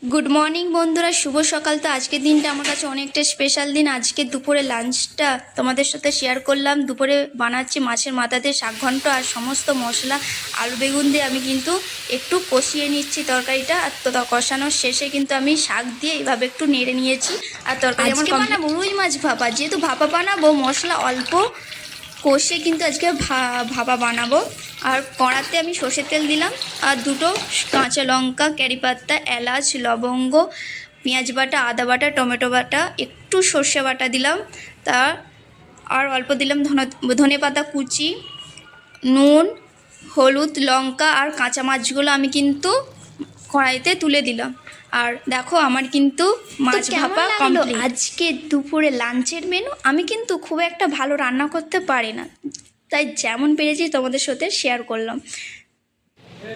Good morning বন্ধুরা, শুভ সকাল। তো আজকের দিনটা আমার কাছে অনেকটা স্পেশাল দিন। আজকে দুপুরে লাঞ্চটা তোমাদের সাথে শেয়ার করলাম। দুপুরে বানাচ্ছি মাছের মাথা দিয়ে শাক ঘন্ট আর সমস্ত মশলা আলু বেগুন দিয়ে আমি কিন্তু একটু কষিয়ে নিচ্ছি তরকারিটা। আর তো কষানোর শেষে কিন্তু আমি শাক দিয়ে এইভাবে একটু নেড়ে নিয়েছি। আর তরকারি আমার বানাবো রুই মাছ ভাপা। যেহেতু ভাপা বানাবো, মশলা অল্প কষে কিন্তু আজকে ভাপা বানাবো। আর কড়াতে আমি সর্ষের তেল দিলাম আর দুটো কাঁচা লঙ্কা, কারি পাতা, এলাচ, লবঙ্গ, পেঁয়াজ বাটা, আদা বাটা, টমেটো বাটা, একটু সর্ষে বাটা দিলাম। তা আর অল্প দিলাম ধনে পাতা কুচি, নুন, হলুদ, লঙ্কা আর কাঁচা মাছগুলো আমি কিন্তু কড়াইতে তুলে দিলাম। আর দেখো আমার কিন্তু মাছ ভাপা কমপ্লিট। আজকে দুপুরে লাঞ্চের মেনু। আমি কিন্তু খুব একটা ভালো রান্না করতে পারি না, তাই যেমন পেরেছি তোমাদের সাথে শেয়ার করলাম।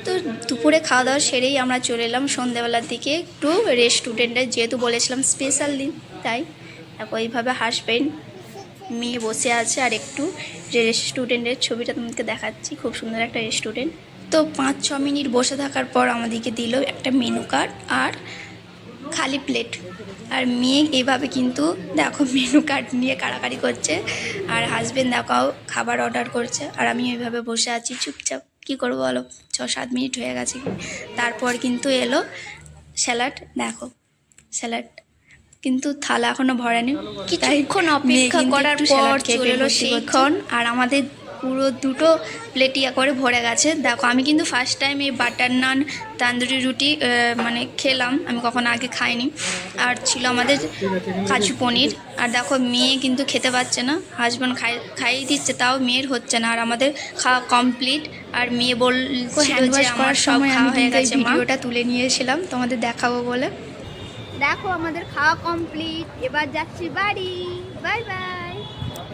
তো দুপুরে খাওয়া দাওয়া সেরেই আমরা চলে এলাম সন্ধ্যাবেলার দিকে একটু রেস্টুরেন্টে, যেহেতু বলেছিলাম স্পেশাল দিন। তাই দেখো এইভাবে হাসবেন্ড মেয়ে বসে আছে। আর একটু রেস্টুরেন্টের ছবিটা তোমাকে দেখাচ্ছি, খুব সুন্দর একটা রেস্টুরেন্ট। তো 5-6 মিনিট বসে থাকার পর আমাদেরকে দিল একটা মেনু কার্ড আর খালি প্লেট। আর মেয়ে এইভাবে কিন্তু দেখো মেনু কার্ড নিয়ে কাড়াকাড়ি করছে, আর হাজবেন্ড দেখো খাবার অর্ডার করছে। আর আমি এইভাবে বসে আছি চুপচাপ। কী করবো বলো, 6-7 মিনিট হয়ে গেছে। তারপর কিন্তু এলো স্যালাড। দেখো স্যালাড কিন্তু থালা এখনো ভরেনি, কিছুক্ষণ অপেক্ষা করার পর চলে এলো সেইক্ষণ। আর আমাদের পুরো দুটো প্লেটিয়া করে ভরে গেছে। দেখো আমি কিন্তু ফার্স্ট টাইম এই বাটার নান তান্দুরি রুটি মানে খেলাম, আমি কখনো আগে খাইনি। আর ছিল আমাদের কাজু পনির। আর দেখো মেয়ে কিন্তু খেতে পাচ্ছে না, হাজব্যান্ড খাইয়ে দিচ্ছে, তাও মেয়ের হচ্ছে না। আর আমাদের খাওয়া কমপ্লিট। আর মেয়ে বলছিল যে আমার সব খাওয়া হয়ে গেছে। ভিডিওটা তুলে নিয়েছিলাম তোমাদের দেখাবো বলে। দেখো আমাদের খাওয়া কমপ্লিট, এবার যাচ্ছি বাড়ি। Bye bye.